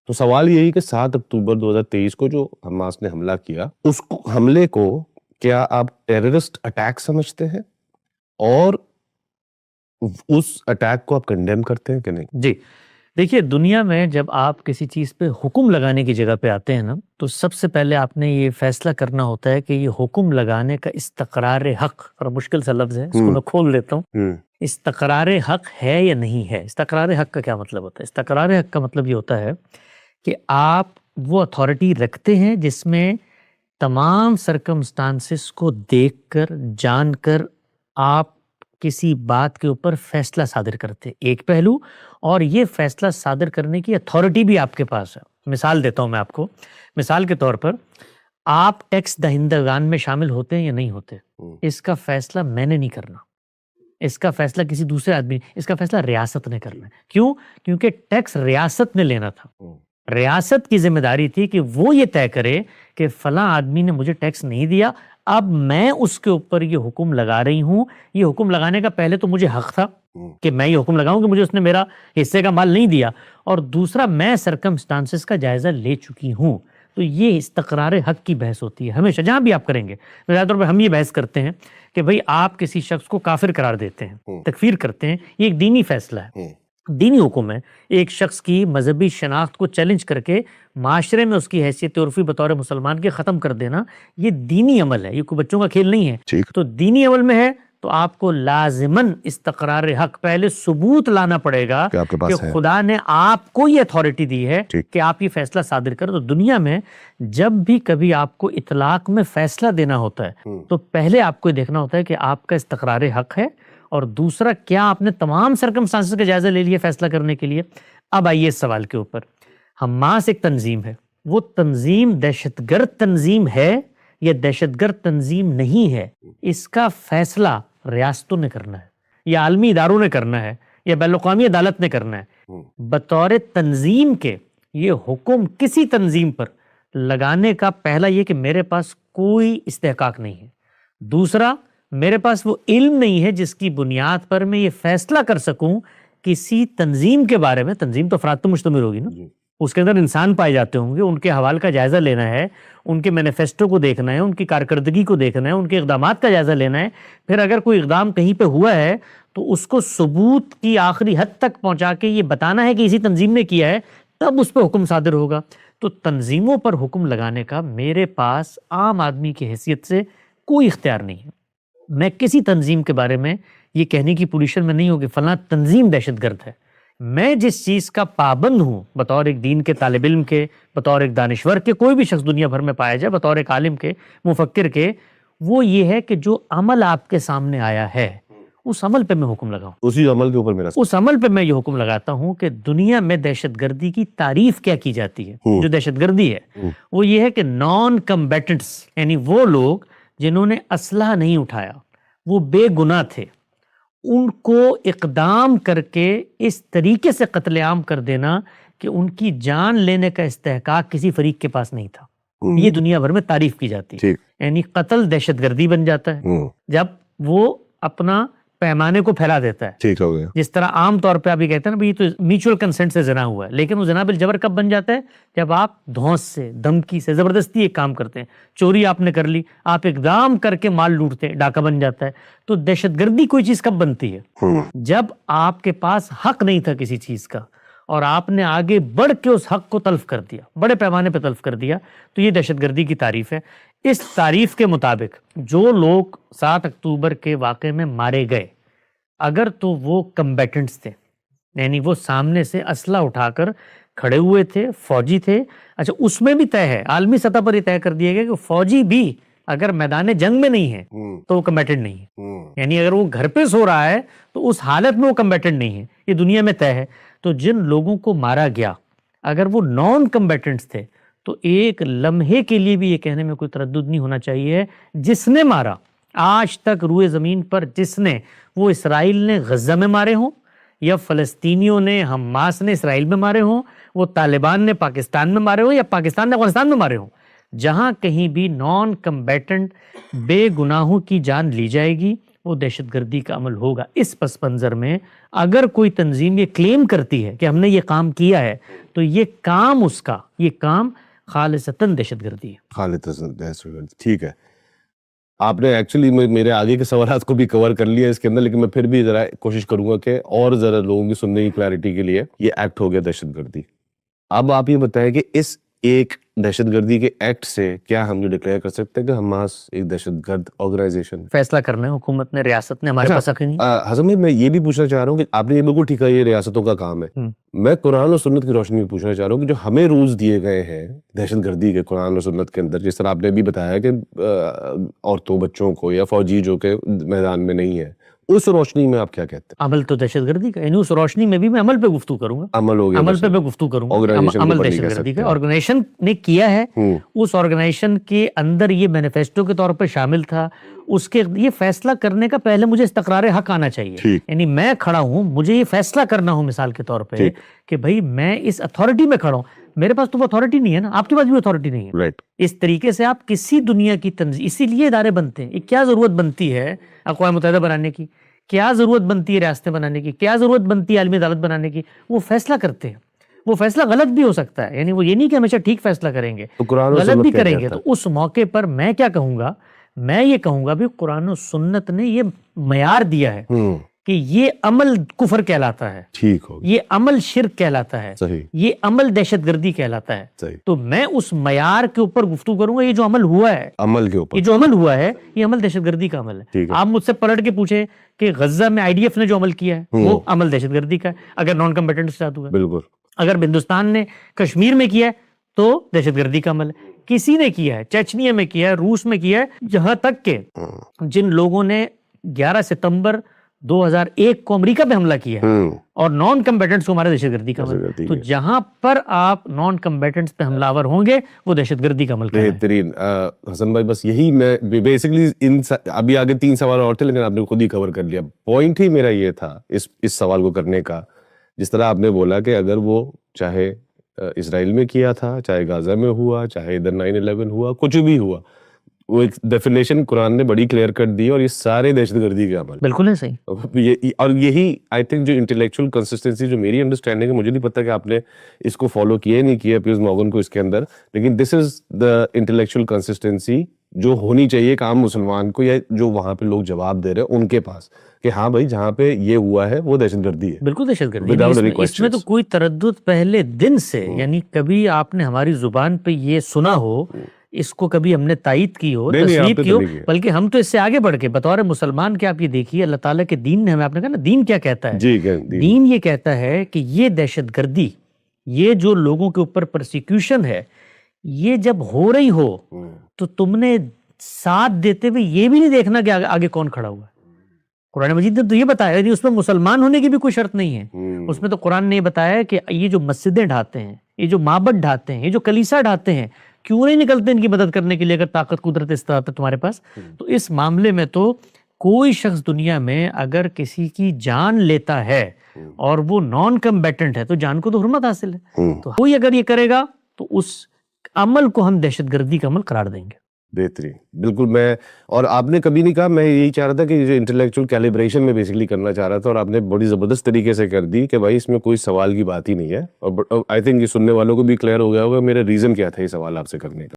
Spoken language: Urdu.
تو سوال یہی کہ 7 اکتوبر 2023 کو جو حماس نے حملہ کیا، اس حملے کو کیا آپ ٹیررسٹ اٹیک سمجھتے ہیں اور اس اٹیک کو آپ کنڈیم کرتے ہیں کہ نہیں؟ جی دیکھیے، دنیا میں جب آپ کسی چیز پہ حکم لگانے کی جگہ پہ آتے ہیں نا، تو سب سے پہلے آپ نے یہ فیصلہ کرنا ہوتا ہے کہ یہ حکم لگانے کا استقرار حق، اور مشکل سا لفظ ہے، اس کو میں کھول دیتا ہوں، استقرار حق ہے یا نہیں ہے۔ استقرار حق کا کیا مطلب ہوتا ہے؟ استقرار حق کا مطلب یہ ہوتا ہے کہ آپ وہ اتھارٹی رکھتے ہیں جس میں تمام سرکمسٹانسز کو دیکھ کر، جان کر آپ کسی بات کے اوپر فیصلہ صادر کرتے، ایک پہلو، اور یہ فیصلہ صادر کرنے کی اتھارٹی بھی آپ کے پاس ہے۔ مثال دیتا ہوں میں آپ کو، مثال کے طور پر آپ ٹیکس دہندگان میں شامل ہوتے ہیں یا نہیں ہوتے، اس کا فیصلہ میں نے نہیں کرنا، اس کا فیصلہ کسی دوسرے آدمی، اس کا فیصلہ ریاست نے کرنا ہے۔ کیوں؟ کیونکہ ٹیکس ریاست نے لینا تھا، ریاست کی ذمہ داری تھی کہ وہ یہ طے کرے کہ فلاں آدمی نے مجھے ٹیکس نہیں دیا، اب میں اس کے اوپر یہ حکم لگا رہی ہوں۔ یہ حکم لگانے کا پہلے تو مجھے حق تھا کہ میں یہ حکم لگاؤں کہ مجھے اس نے میرا حصے کا مال نہیں دیا، اور دوسرا میں سرکمسٹانسز کا جائزہ لے چکی ہوں۔ تو یہ استقرار حق کی بحث ہوتی ہے ہمیشہ، جہاں بھی آپ کریں گے۔ مثال طور پر ہم یہ بحث کرتے ہیں کہ بھئی آپ کسی شخص کو کافر قرار دیتے ہیں، تکفیر کرتے ہیں، یہ ایک دینی فیصلہ ہے، دینی حکم ہے۔ ایک شخص کی مذہبی شناخت کو چیلنج کر کے معاشرے میں اس کی حیثیت عرفی بطور مسلمان کے ختم کر دینا، یہ دینی عمل ہے، یہ کوئی بچوں کا کھیل نہیں ہے۔ تو دینی عمل میں ہے تو آپ کو لازماً استقرار حق پہلے ثبوت لانا پڑے گا کہ خدا نے آپ کو یہ اتھارٹی دی ہے کہ آپ یہ فیصلہ صادر کریں۔ تو دنیا میں جب بھی کبھی آپ کو اطلاق میں فیصلہ دینا ہوتا ہے تو پہلے آپ کو یہ دیکھنا ہوتا ہے کہ آپ کا استقرار حق ہے، اور دوسرا کیا آپ نے تمام سرکمسٹانسز کا جائزہ لے لیا فیصلہ کرنے کے لیے۔ اب آئیے اس سوال کے اوپر، حماس ایک تنظیم ہے، وہ تنظیم دہشت گرد تنظیم ہے یا دہشت گرد تنظیم نہیں ہے، اس کا فیصلہ ریاستوں نے کرنا ہے یا عالمی اداروں نے کرنا ہے یا بین الاقوامی عدالت نے کرنا ہے۔ بطور تنظیم کے یہ حکم کسی تنظیم پر لگانے کا پہلا یہ کہ میرے پاس کوئی استحقاق نہیں ہے، دوسرا میرے پاس وہ علم نہیں ہے جس کی بنیاد پر میں یہ فیصلہ کر سکوں کسی تنظیم کے بارے میں۔ تنظیم تو افراد پر مشتمل ہوگی نا، اس کے اندر انسان پائے جاتے ہوں گے، ان کے حوال کا جائزہ لینا ہے، ان کے مینیفیسٹو کو دیکھنا ہے، ان کی کارکردگی کو دیکھنا ہے، ان کے اقدامات کا جائزہ لینا ہے۔ پھر اگر کوئی اقدام کہیں پہ ہوا ہے تو اس کو ثبوت کی آخری حد تک پہنچا کے یہ بتانا ہے کہ اسی تنظیم نے کیا ہے، تب اس پہ حکم صادر ہوگا۔ تو تنظیموں پر حکم لگانے کا میرے پاس عام آدمی کی حیثیت سے کوئی اختیار نہیں ہے۔ میں کسی تنظیم کے بارے میں یہ کہنے کی پوزیشن میں نہیں ہوں کہ فلاں تنظیم دہشت گرد ہے۔ میں جس چیز کا پابند ہوں بطور ایک دین کے طالب علم کے، بطور ایک دانشور کے، کوئی بھی شخص دنیا بھر میں پایا جائے، بطور ایک عالم کے، مفکر کے، وہ یہ ہے کہ جو عمل آپ کے سامنے آیا ہے اس عمل پہ میں حکم لگاؤں، اسی عمل کے اوپر اس عمل پہ میں یہ حکم لگاتا ہوں کہ دنیا میں دہشت گردی کی تعریف کیا کی جاتی ہے۔ جو دہشت گردی ہے وہ یہ ہے کہ نان کمبیٹنٹس، یعنی وہ لوگ جنہوں نے اسلحہ نہیں اٹھایا، وہ بے گناہ تھے، ان کو اقدام کر کے اس طریقے سے قتل عام کر دینا کہ ان کی جان لینے کا استحقاق کسی فریق کے پاس نہیں تھا، یہ دنیا بھر میں تعریف کی جاتی ہے۔ یعنی قتل دہشت گردی بن جاتا ہے جب وہ اپنا پیمانے کو پھیلا دیتا ہے۔ ٹھیک ہو گیا۔ جس طرح عام طور پہ آپ یہ کہتے ہیں نا یہ تو میوچل کنسنٹ سے زنا ہوا ہے، لیکن وہ زنا بالجبر کب بن جاتا ہے؟ جب آپ دھونس سے، دھمکی سے، زبردستی ایک کام کرتے ہیں۔ چوری آپ نے کر لی، آپ اقدام کر کے مال لوٹتے ہیں، ڈاکہ بن جاتا ہے۔ تو دہشت گردی کوئی چیز کب بنتی ہے؟ جب آپ کے پاس حق نہیں تھا کسی چیز کا اور آپ نے آگے بڑھ کے اس حق کو تلف کر دیا، بڑے پیمانے پہ تلف کر دیا، تو یہ دہشت گردی کی تعریف ہے۔ اس تعریف کے مطابق جو لوگ 7 اکتوبر کے واقعے میں مارے گئے، اگر تو وہ کمبیٹنٹس تھے، یعنی وہ سامنے سے اسلحہ اٹھا کر کھڑے ہوئے تھے، فوجی تھے، اچھا اس میں بھی طے ہے، عالمی سطح پر یہ طے کر دیا گیا کہ فوجی بھی اگر میدان جنگ میں نہیں ہے تو وہ کمبیٹنٹ نہیں ہے، یعنی اگر وہ گھر پہ سو رہا ہے تو اس حالت میں وہ کمبیٹنٹ نہیں ہے، یہ دنیا میں طے ہے۔ تو جن لوگوں کو مارا گیا اگر وہ نان کمبیٹنٹس تھے تو ایک لمحے کے لیے بھی یہ کہنے میں کوئی تردد نہیں ہونا چاہیے جس نے مارا، آج تک روئے زمین پر جس نے، وہ اسرائیل نے غزہ میں مارے ہوں یا فلسطینیوں نے، حماس نے اسرائیل میں مارے ہوں، وہ طالبان نے پاکستان میں مارے ہوں یا پاکستان نے افغانستان میں مارے ہوں، جہاں کہیں بھی نان کمبیٹنٹ بے گناہوں کی جان لی جائے گی، وہ دہشت گردی کا عمل ہوگا. اس پس منظر میں اگر کوئی تنظیم یہ کلیم کرتی ہے کہ ہم نے یہ کام کیا ہے تو یہ کام خالصتاً دہشت گردی ہے. خالصتاً دہشت گردی. ٹھیک ہے, آپ نے ایکچولی میرے آگے کے سوالات کو بھی کور کر لیا اس کے اندر, لیکن میں پھر بھی ذرا کوشش کروں گا کہ اور ذرا لوگوں کی سننے کی کلیئرٹی کے لیے. یہ ایکٹ ہو گیا دہشت گردی. اب آپ یہ بتائیں کہ اس ایک دہشت گردی کے ایکٹ سے کیا ہم یہ ڈکلیئر کر سکتے ہیں کہ حماس ایک دہشت گرد آرگنائزیشن؟ فیصلہ کرنا ہے حکومت نے, ریاست نے, ہمارے پاس حق نہیں. حسن بھائی, میں یہ بھی پوچھنا چاہ رہا ہوں کہ آپ نے یہ بالکل ٹھیک ہے, یہ ریاستوں کا کام ہے. میں قرآن و سنت کی روشنی میں پوچھنا چاہ رہا ہوں کہ جو ہمیں رولز دیے گئے ہیں دہشت گردی کے قرآن و سنت کے اندر, جس طرح آپ نے بھی بتایا کہ عورتوں بچوں کو یا فوجی جو کہ میدان میں نہیں ہے, اس روشنی میں آپ کیا کہتے ہیں؟ عمل تو دہشت گردی کا, یعنی اس روشنی میں بھی میں عمل پہ گفتگو کروں گا. عمل ہو گیا, عمل پہ میں گفتگو کروں گا. عمل دہشت گردی کا آرگنائزیشن نے کیا ہے, اس آرگنائزیشن کے اندر یہ مینیفیسٹو کے طور پر شامل تھا, اس کے یہ فیصلہ کرنے کا پہلے مجھے استقرار حق آنا چاہیے. یعنی میں کھڑا ہوں, مجھے یہ فیصلہ کرنا ہو مثال کے طور پہ کہ بھائی میں اس اتھارٹی میں کھڑا ہوں, میرے پاس تو وہ اتھارٹی نہیں ہے نا, آپ کے پاس بھی اتھارٹی نہیں ہے. اس طریقے سے آپ کسی دنیا کی تنظیم, اسی لیے ادارے بنتے ہیں. کیا ضرورت بنتی ہے اقوام متحدہ بنانے کی, کیا ضرورت بنتی ہے ریاستیں بنانے کی, کیا ضرورت بنتی ہے عالمی عدالت بنانے کی؟ وہ فیصلہ کرتے ہیں. وہ فیصلہ غلط بھی ہو سکتا ہے, یعنی وہ یہ نہیں کہ ہمیشہ ٹھیک فیصلہ کریں گے, غلط بھی کریں گے. تو اس موقع پر میں کیا کہوں گا, میں یہ کہوں گا بھی قرآن و سنت نے یہ معیار دیا ہے کہ یہ عمل کفر کہلاتا ہے, ٹھیک ہو, یہ عمل شرک کہلاتا ہے, یہ عمل دہشت گردی کہلاتا ہے. تو میں اس معیار کے اوپر گفتگو کروں گا. یہ جو عمل ہوا ہے, عمل کے اوپر یہ جو عمل ہوا ہے, یہ عمل دہشت گردی کا عمل ہے. آپ مجھ سے پلٹ کے پوچھیں کہ غزہ میں IDF نے جو عمل کیا ہے وہ عمل دہشت گردی کا ہے اگر نان کمبیٹنٹ کے ساتھ ہوا ہے. بالکل. اگر ہندوستان نے کشمیر میں کیا ہے تو دہشت گردی کا عمل ہے. کسی نے کیا ہے, چچنیا میں کیا ہے, روس میں کیا ہے, جہاں تک کہ جن لوگوں نے 11 ستمبر 2001 کو امریکہ پہ حملہ کیا ہے اور نان کمبیٹنٹس کو ہمارا دہشت گردی کا عمل. تو جہاں پر آپ نان کمبیٹنٹس پہ حملہ آور ہوں گے وہ دہشت گردی کا عمل کریں. بہترین. حسن بھائی, بس یہی میں بیسیکلی ابھی آگے 3 سوال اور تھے لیکن آپ نے خود ہی کور کر لیا. پوائنٹ ہی میرا یہ تھا اس سوال کو کرنے کا, جس طرح آپ نے بولا کہ اگر وہ چاہے اسرائیل میں کیا تھا, چاہے غزہ میں ہوا, چاہے ادھر 9/11 ہوا, کچھ بھی ہوا, وہ ایک ڈیفینیشن قرآن نے بڑی کلیئر کر دی اور یہ سارے دہشت گردی کے عمل. بالکل ہے, صحیح. اور یہی آئی تھنک جو انٹلیکچوئل کنسسٹنسی جو میری انڈرسٹینڈنگ ہے, مجھے نہیں پتا کہ آپ نے اس کو فالو کیا نہیں کیا پیئرس مورگن کو اس کے اندر, لیکن دس از دا انٹلیکچوئل کنسسٹنسی جو ہونی چاہیے ایک عام مسلمان کو, یا جو وہاں پہ لوگ جواب دے رہے ہیں ان کے پاس, کہ ہاں بھائی جہاں پہ یہ ہوا ہے وہ دہشت گردی ہے. بالکل دہشت گردی, اس میں تو کوئی تردد پہلے دن سے, یعنی کبھی آپ نے ہماری زبان پہ یہ سنا ہو, اس کو کبھی ہم نے تائید کی ہو, تصدیق کی ہو, بلکہ ہم تو اس سے آگے بڑھ کے بطور مسلمان کے آپ یہ دیکھیے اللہ تعالیٰ کے دین نے ہمیں, آپ نے کہا نا دین کیا کہتا ہے, دین یہ کہتا ہے کہ یہ دہشت گردی, یہ جو لوگوں کے اوپر پرسیکیوشن ہے, یہ جب ہو رہی ہو تو تم نے ساتھ دیتے ہوئے یہ بھی نہیں دیکھنا کہ آگے کون کھڑا ہوا ہے. قرآن مجید نے تو یہ بتایا, اس میں مسلمان ہونے کی بھی کوئی شرط نہیں ہے. اس میں تو قرآن نے یہ بتایا کہ یہ جو مسجدیں ڈھاتے ہیں, یہ جو معبد ڈھاتے ہیں, یہ جو کلیسا ڈھاتے ہیں, کیوں نہیں نکلتے ان کی مدد کرنے کے لیے اگر طاقت قدرت استطاعت ہے تمہارے پاس؟ تو اس معاملے میں تو کوئی شخص دنیا میں اگر کسی کی جان لیتا ہے اور وہ نان کمبیٹنٹ ہے تو جان کو تو حرمت حاصل ہے. تو کوئی اگر یہ کرے گا تو اس عمل کو ہم دہشت گردی کا عمل قرار دیں گے. بہترین. بالکل. میں اور آپ نے کبھی نہیں کہا, میں یہی چاہ رہا تھا کہ جو انٹلیکچوئل کیلیبریشن میں بیسیکلی کرنا چاہ رہا تھا, اور آپ نے بڑی زبردست طریقے سے کر دی کہ بھائی اس میں کوئی سوال کی بات ہی نہیں ہے. اور آئی تھنک یہ سننے والوں کو بھی کلیئر ہو گیا ہوگا میرا ریزن کیا تھا یہ سوال آپ سے کرنے کا.